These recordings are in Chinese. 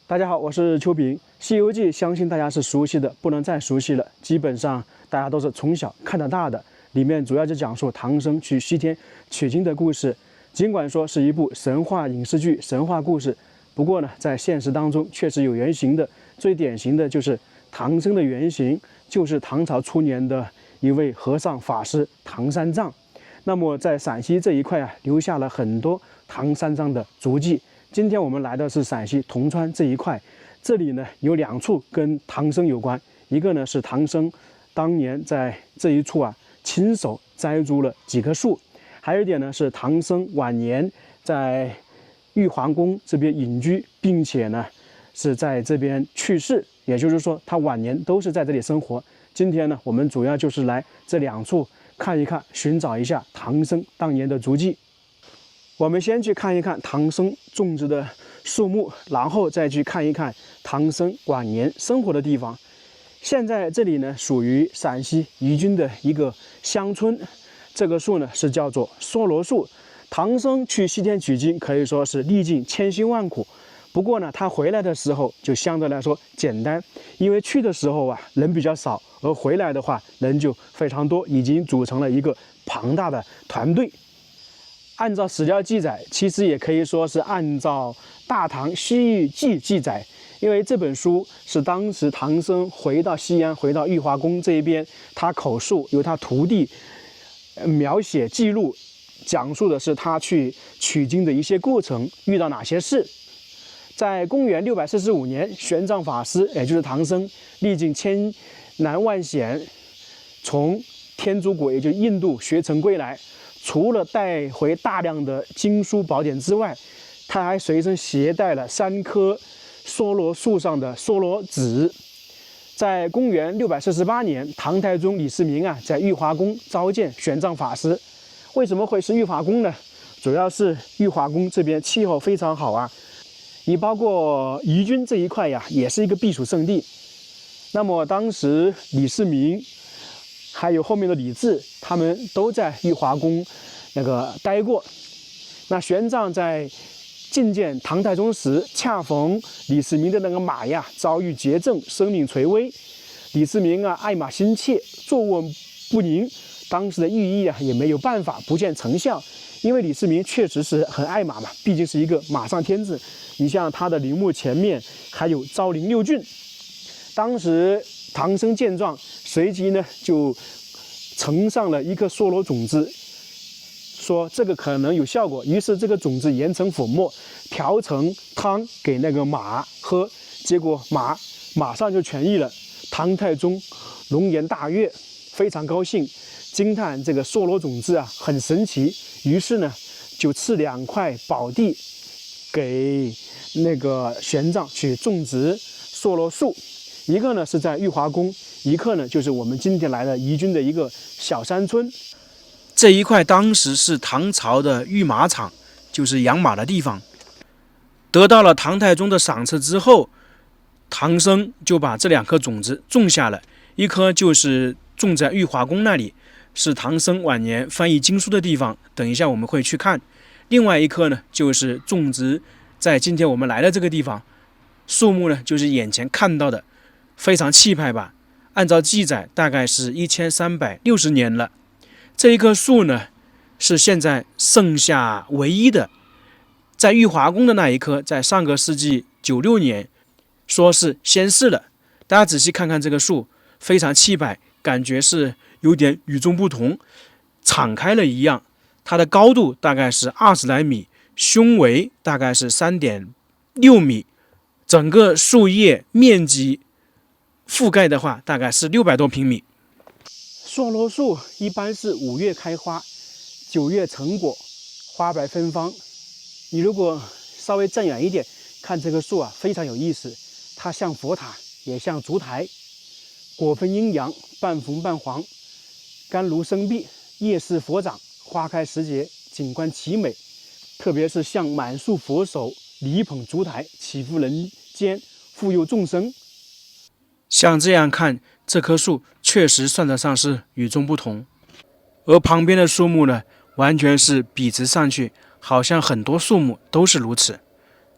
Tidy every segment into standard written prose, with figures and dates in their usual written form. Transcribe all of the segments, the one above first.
大家好，我是邱平。《西游记》相信大家是熟悉的，不能再熟悉了。基本上大家都是从小看到大的。里面主要就讲述唐僧去西天取经的故事。尽管说是一部神话影视剧、神话故事，不过呢，在现实当中确实有原型的。最典型的就是唐僧的原型，就是唐朝初年的一位和尚法师唐三藏。那么在陕西这一块啊，留下了很多唐三藏的足迹。今天我们来的是陕西铜川这一块，这里呢有两处跟唐僧有关，一个呢是唐僧当年在这一处啊亲手栽种了几棵树，还有一点呢是唐僧晚年在玉皇宫这边隐居，并且呢是在这边去世，也就是说他晚年都是在这里生活。今天呢我们主要就是来这两处看一看，寻找一下唐僧当年的足迹。我们先去看一看唐僧种植的树木，然后再去看一看唐僧晚年生活的地方。现在这里呢属于陕西宜君的一个乡村，这个树呢是叫做梭罗树。唐僧去西天取经可以说是历尽千辛万苦，不过呢他回来的时候就相对来说简单，因为去的时候啊人比较少，而回来的话人就非常多，已经组成了一个庞大的团队。按照史料记载，其实也可以说是按照《大唐西域记》记载，因为这本书是当时唐僧回到西安、回到玉华宫这一边，他口述，由他徒弟描写记录，讲述的是他去取经的一些过程，遇到哪些事。在公元645年，玄奘法师，也就是唐僧，历尽千难万险，从天竺国，也就是印度学成归来。除了带回大量的经书宝典之外，他还随身携带了3棵梭罗树上的梭罗籽。在公元648年，唐太宗李世民啊，在玉华宫召见玄奘法师。为什么会是玉华宫呢？主要是玉华宫这边气候非常好啊，你包括宜君这一块呀，也是一个避暑胜地。那么当时李世民还有后面的李治，他们都在玉华宫待过。那玄奘在觐见唐太宗时，恰逢李世民的马呀遭遇绝症，生命垂危。李世民啊爱马心切，坐卧不宁。当时的御医啊也没有办法，不见成效。因为李世民确实是很爱马嘛，毕竟是一个马上天子。你像他的陵墓前面还有昭陵六骏。当时唐僧见状，随即呢就呈上了一颗梭罗种子，说这个可能有效果。于是这个种子研成粉末，调成汤给马喝，结果马上就痊愈了。唐太宗龙颜大悦，非常高兴，惊叹这个梭罗种子啊很神奇。于是呢就赐2块宝地给玄奘去种植梭罗树。一个呢是在玉华宫，一个呢就是我们今天来的宜君的一个小山村。这一块当时是唐朝的御马场，就是养马的地方。得到了唐太宗的赏赐之后，唐僧就把这2颗种子种下了。一颗就是种在玉华宫那里，是唐僧晚年翻译经书的地方，等一下我们会去看。另外一颗呢就是种植在今天我们来的这个地方，树木呢就是眼前看到的，非常气派吧。按照记载大概是1360年了。这一棵树呢是现在剩下唯一的，在玉华宫的那一棵在上个世纪96年说是仙逝了。大家仔细看看这个树，非常气派，感觉是有点与众不同，敞开了一样。它的高度大概是20来米，胸围大概是3.6米，整个树叶面积覆盖的话大概是600多平米。梭罗树一般是5月开花，9月成果，花白芬芳。你如果稍微站远一点看这棵树啊，非常有意思。它像佛塔，也像烛台，果分阴阳，半红半黄，甘如生碧，叶似佛掌，花开时节，景观奇美。特别是像满树佛手，礼捧烛台，祈福人间，护佑众生。像这样看，这棵树确实算得上是与众不同。而旁边的树木呢，完全是笔直上去，好像很多树木都是如此，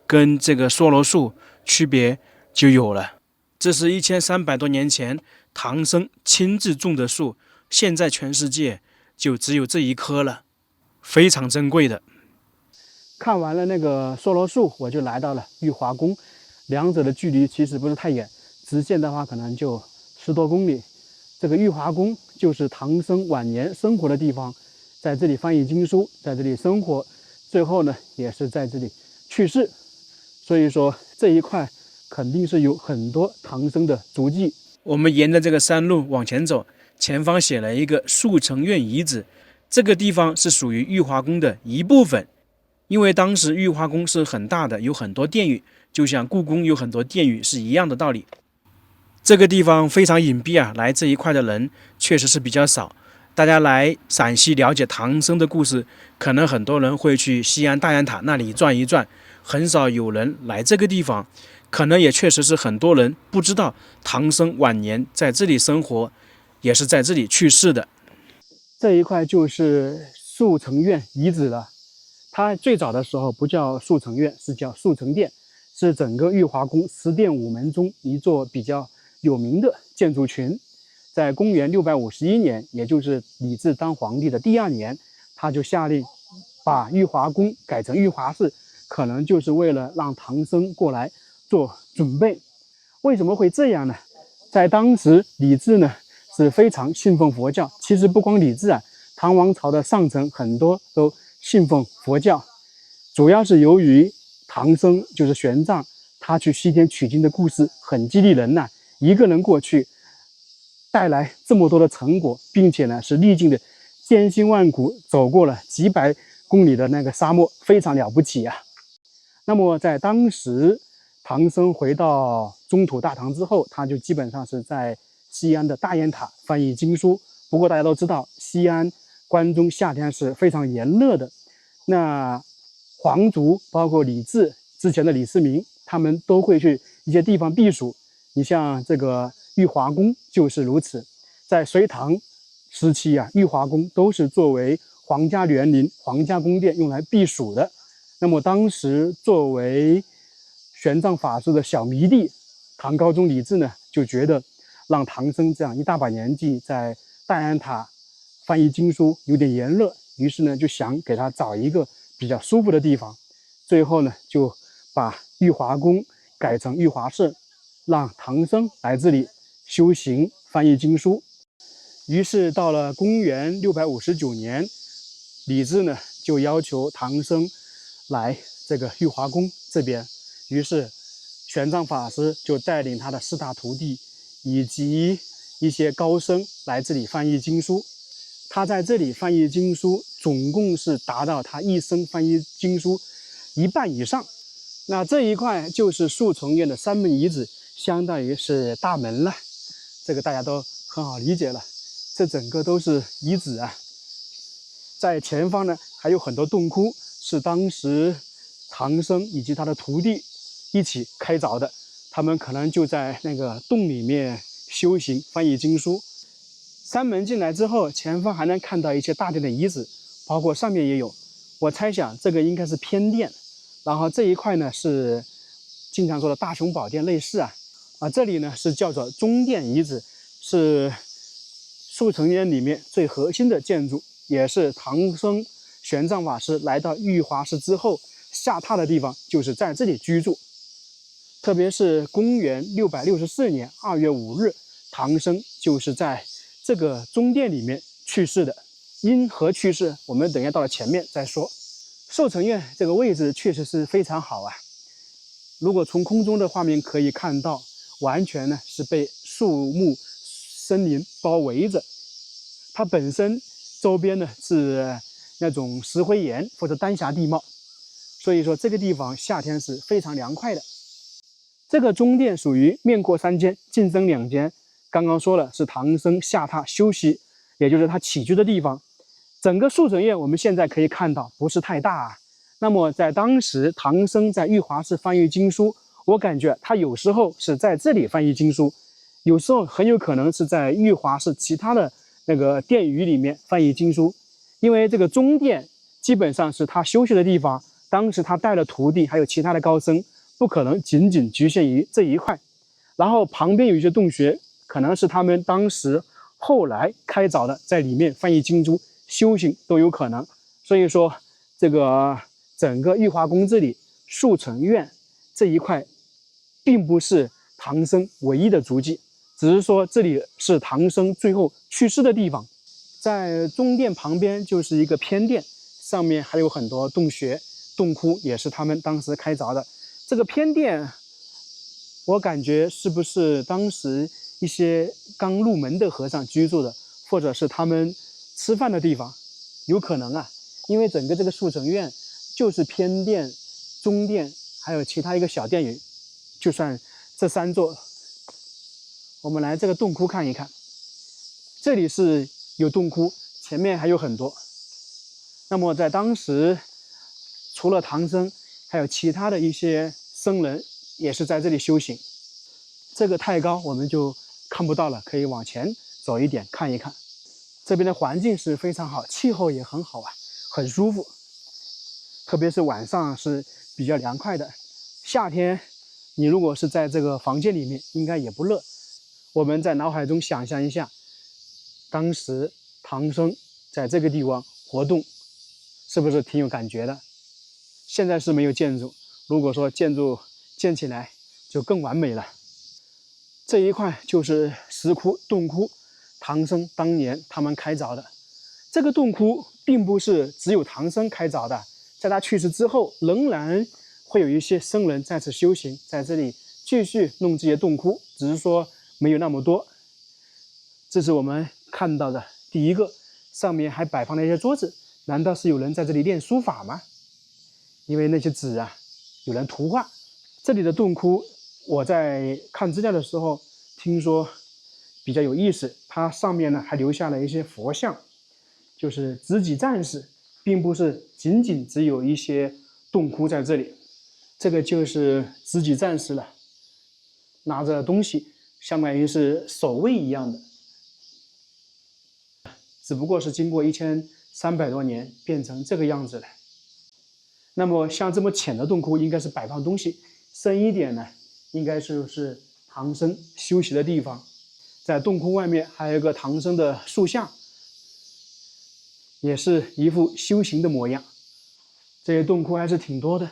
跟这个梭罗树区别就有了。这是1300多年前唐僧亲自种的树，现在全世界就只有这一棵了，非常珍贵的。看完了那个梭罗树，我就来到了玉华宫，两者的距离其实不是太远，直线的话可能就10多公里。这个玉华宫就是唐僧晚年生活的地方，在这里翻译经书，在这里生活，最后呢也是在这里去世。所以说这一块肯定是有很多唐僧的足迹。我们沿着这个山路往前走，前方写了一个速成院遗址，这个地方是属于玉华宫的一部分。因为当时玉华宫是很大的，有很多殿宇，就像故宫有很多殿宇是一样的道理。这个地方非常隐蔽啊，来这一块的人确实是比较少。大家来陕西了解唐僧的故事，可能很多人会去西安大雁塔那里转一转，很少有人来这个地方。可能也确实是很多人不知道唐僧晚年在这里生活，也是在这里去世的。这一块就是速成院遗址了。它最早的时候不叫速成院，是叫速成殿，是整个玉华宫10殿5门中一座比较有名的建筑群。在公元651年，也就是李治当皇帝的第2年，他就下令把玉华宫改成玉华寺，可能就是为了让唐僧过来做准备。为什么会这样呢？在当时李治呢是非常信奉佛教，其实不光李治啊，唐王朝的上层很多都信奉佛教，主要是由于唐僧就是玄奘，他去西天取经的故事很激励人呐，一个人过去带来这么多的成果，并且呢是历尽的艰辛万苦，走过了几百公里的那个沙漠，非常了不起啊。那么在当时唐僧回到中土大唐之后，他就基本上是在西安的大雁塔翻译经书。不过大家都知道，西安关中夏天是非常炎热的，那皇族包括李治之前的李世民，他们都会去一些地方避暑。你像这个玉华宫就是如此，在隋唐时期啊，玉华宫都是作为皇家园林、皇家宫殿用来避暑的。那么当时作为玄奘法师的小迷弟，唐高宗李治呢，就觉得让唐僧这样一大把年纪在大雁塔翻译经书有点炎热，于是呢就想给他找一个比较舒服的地方，最后呢就把玉华宫改成玉华寺，让唐僧来这里修行翻译经书。于是到了公元659年，李治呢就要求唐僧来这个玉华宫这边，于是玄奘法师就带领他的4大徒弟以及一些高僧来这里翻译经书。他在这里翻译经书，总共是达到他一生翻译经书1半以上。那这一块就是速成院的3门遗址，相当于是大门了，这个大家都很好理解了。这整个都是遗址啊。在前方呢还有很多洞窟，是当时唐僧以及他的徒弟一起开凿的，他们可能就在那个洞里面修行翻译经书。3门进来之后，前方还能看到一些大殿的遗址，包括上面也有。我猜想这个应该是偏殿，然后这一块呢是经常说的大雄宝殿类似啊。这里呢是叫做中殿遗址，是速成院里面最核心的建筑，也是唐僧玄奘法师来到玉华寺之后下榻的地方，就是在这里居住。特别是公元664年2月5日，唐僧就是在这个中殿里面去世的。因何去世，我们等一下到了前面再说。寿成院这个位置确实是非常好啊，如果从空中的画面可以看到，完全呢是被树木森林包围着，它本身周边呢是那种石灰岩或者丹霞地貌，所以说这个地方夏天是非常凉快的。这个中殿属于面阔3间，进僧2间。刚刚说了是唐僧下榻休息，也就是他起居的地方。整个速成院我们现在可以看到不是太大啊。那么在当时唐僧在玉华寺翻译经书，我感觉他有时候是在这里翻译经书，有时候很有可能是在玉华寺其他的那个殿宇里面翻译经书。因为这个中殿基本上是他休息的地方，当时他带了徒弟还有其他的高僧不可能仅仅局限于这一块。然后旁边有一些洞穴，可能是他们当时后来开凿的，在里面翻译经书、修行都有可能。所以说，这个整个玉华宫这里树城院这一块，并不是唐僧唯一的足迹，只是说这里是唐僧最后去世的地方。在中殿旁边就是一个偏殿，上面还有很多洞穴、洞窟，也是他们当时开凿的。这个偏殿，我感觉是不是当时一些刚入门的和尚居住的，或者是他们吃饭的地方，有可能啊。因为整个这个速成院就是偏殿、中殿，还有其他一个小殿宇，就算这3座。我们来这个洞窟看一看，这里是有洞窟，前面还有很多。那么在当时，除了唐僧，还有其他的一些僧人也是在这里修行。这个太高我们就看不到了，可以往前走一点看一看。这边的环境是非常好，气候也很好啊，很舒服。特别是晚上是比较凉快的，夏天你如果是在这个房间里面，应该也不热。我们在脑海中想象一下，当时唐僧在这个地方活动，是不是挺有感觉的？现在是没有建筑，如果说建筑建起来就更完美了。这一块就是石窟、洞窟，唐僧当年他们开凿的。这个洞窟并不是只有唐僧开凿的，在他去世之后，仍然会有一些僧人在此修行，在这里继续弄这些洞窟，只是说没有那么多。这是我们看到的第一个，上面还摆放了一些桌子，难道是有人在这里练书法吗？因为那些纸啊，有人涂画。这里的洞窟，我在看资料的时候听说比较有意思，它上面呢还留下了一些佛像，就是执戟战士，并不是仅仅只有一些洞窟在这里。这个就是执戟战士了，拿着东西，相当于是守卫一样的，只不过是经过1300多年变成这个样子了。那么像这么浅的洞窟应该是摆放东西，深一点呢，应该是唐僧休息的地方。在洞窟外面还有一个唐僧的塑像，也是一副修行的模样。这些洞窟还是挺多的，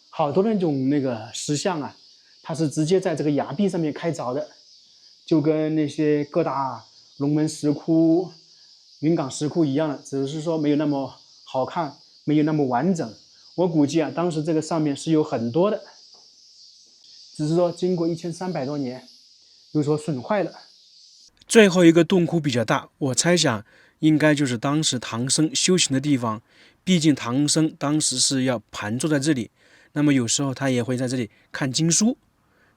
好多那种那个石像啊，它是直接在这个崖壁上面开凿的，就跟那些各大龙门石窟、云冈石窟一样的，只是说没有那么好看，没有那么完整。我估计啊，当时这个上面是有很多的，只是说经过1300多年有所损坏了。最后一个洞窟比较大，我猜想应该就是当时唐僧修行的地方。毕竟唐僧当时是要盘坐在这里，那么有时候他也会在这里看经书，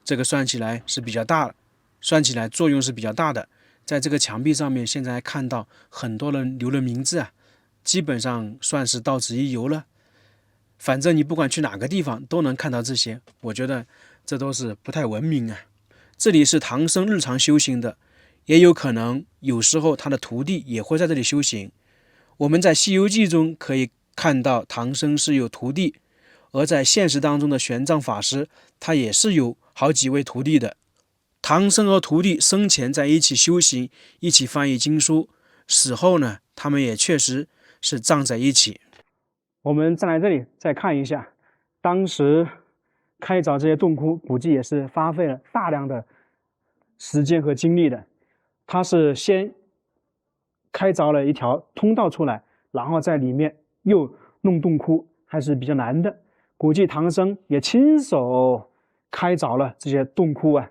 这个算起来是比较大的，算起来作用是比较大的。在这个墙壁上面，现在还看到很多人留了名字啊，基本上算是到此一游了。反正你不管去哪个地方都能看到这些，我觉得这都是不太文明啊。这里是唐僧日常修行的，也有可能有时候他的徒弟也会在这里修行。我们在《西游记》中可以看到唐僧是有徒弟，而在现实当中的玄奘法师，他也是有好几位徒弟的。唐僧和徒弟生前在一起修行，一起翻译经书，死后呢，他们也确实是葬在一起。我们再来这里再看一下，当时开凿这些洞窟，估计也是花费了大量的时间和精力的。他是先开凿了一条通道出来，然后在里面又弄洞窟，还是比较难的。估计唐僧也亲手开凿了这些洞窟啊。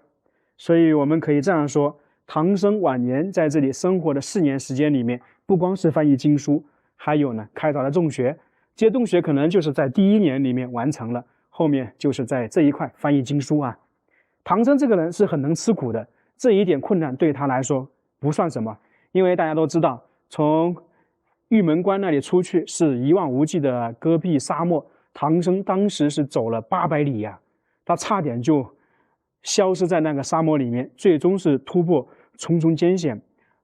所以我们可以这样说，唐僧晚年在这里生活的4年时间里面，不光是翻译经书，还有呢开凿了洞穴。这些洞穴可能就是在第1年里面完成了，后面就是在这一块翻译经书啊。唐僧这个人是很能吃苦的，这一点困难对他来说不算什么，因为大家都知道，从玉门关那里出去是一望无际的戈壁沙漠，唐僧当时是走了800里呀，他差点就消失在那个沙漠里面，最终是突破重重艰险，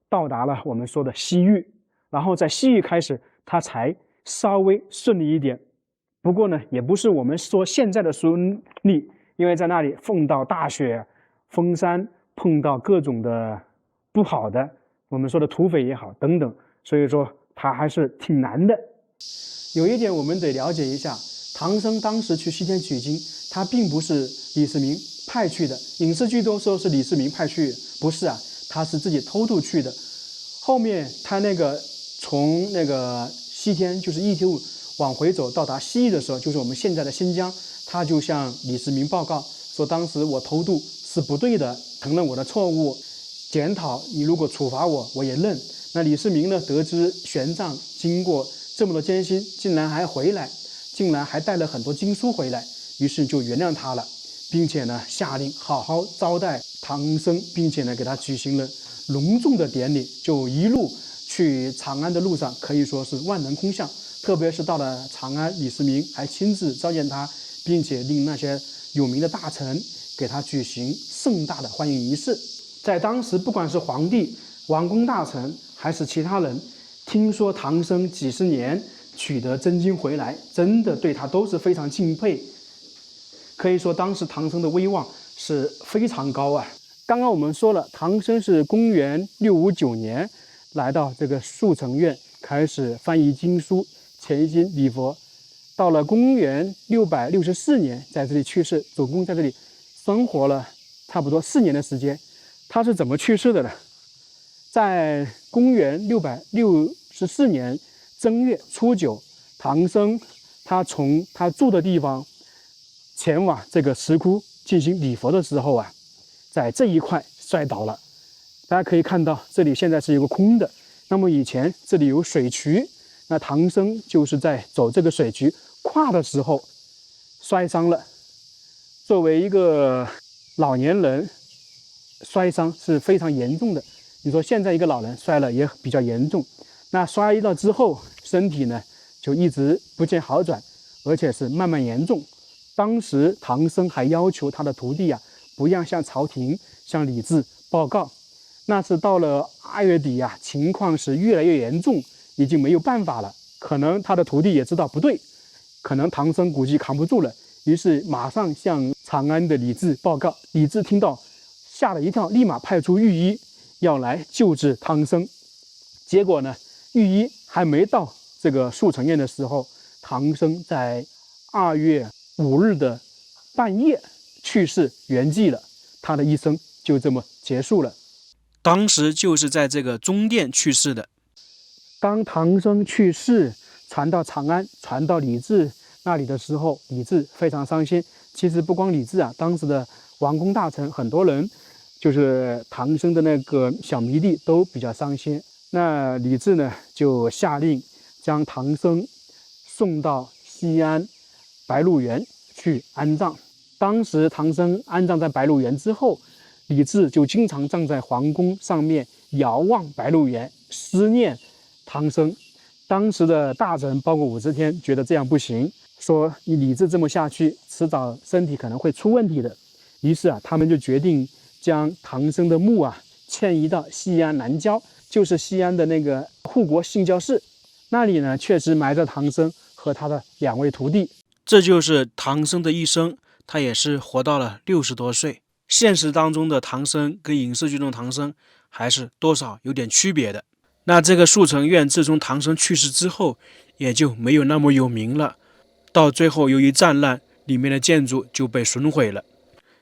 到达了我们说的西域，然后在西域开始他才稍微顺利一点，不过呢，也不是我们说现在的顺利，因为在那里碰到大雪、封山，碰到各种的不好的，我们说的土匪也好等等，所以说他还是挺难的。有一点我们得了解一下，唐僧当时去西天取经，他并不是李世民派去的，影视剧都说是李世民派去的，不是啊，他是自己偷渡去的。后面他从西天就是一条往回走，到达西域的时候，就是我们现在的新疆，他就向李世民报告说，当时我偷渡是不对的，承认我的错误，检讨，你如果处罚我，我也认。那李世民呢，得知玄奘经过这么多艰辛，竟然还回来，竟然还带了很多经书回来，于是就原谅他了，并且呢，下令好好招待唐僧，并且呢，给他举行了隆重的典礼，就一路去长安的路上可以说是万人空巷。特别是到了长安，李世民还亲自召见他，并且令那些有名的大臣给他举行盛大的欢迎仪式。在当时，不管是皇帝、王公大臣还是其他人，听说唐僧几十年取得真经回来，真的对他都是非常敬佩。可以说当时唐僧的威望是非常高啊。刚刚我们说了，唐僧是公元659年来到这个速成院，开始翻译经书、虔经礼佛。到了公元664年在这里去世，总共在这里生活了差不多4年的时间。他是怎么去世的呢？在公元664年正月初9，唐僧他从他住的地方前往这个石窟进行礼佛的时候啊，在这一块摔倒了。大家可以看到，这里现在是有个空的。那么以前这里有水渠，那唐僧就是在走这个水渠跨的时候摔伤了。作为一个老年人，摔伤是非常严重的。你说现在一个老人摔了也比较严重，那摔了之后身体呢就一直不见好转，而且是慢慢严重。当时唐僧还要求他的徒弟啊，不要向朝廷、向李治报告。那是到了2月底啊，情况是越来越严重，已经没有办法了。可能他的徒弟也知道不对，可能唐僧估计扛不住了，于是马上向长安的李治报告。李治听到吓了一跳，立马派出御医要来救治唐僧。结果呢，御医还没到这个速成院的时候，唐僧在2月5日的半夜去世圆寂了，他的一生就这么结束了。当时就是在这个中殿去世的。当唐僧去世传到长安，传到李治那里的时候，李治非常伤心。其实不光李治啊，当时的王公大臣很多人，就是唐僧的那个小迷弟都比较伤心。那李治呢，就下令将唐僧送到西安白鹿原去安葬。当时唐僧安葬在白鹿原之后，李治就经常站在皇宫上面遥望白鹿原，思念唐僧。当时的大臣包括武则天觉得这样不行，说你李治这么下去，迟早身体可能会出问题的。于是啊，他们就决定将唐僧的墓啊迁移到西安南郊，就是西安的那个护国信教寺。那里呢，确实埋着唐僧和他的2位徒弟。这就是唐僧的一生，他也是活到了60多岁。现实当中的唐僧跟影视剧中的唐僧还是多少有点区别的。那这个速成院自从唐僧去世之后，也就没有那么有名了。到最后由于战乱，里面的建筑就被损毁了。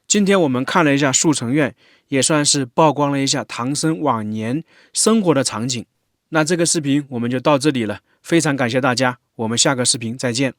今天我们看了一下速成院，也算是曝光了一下唐僧往年生活的场景。那这个视频我们就到这里了，非常感谢大家，我们下个视频再见。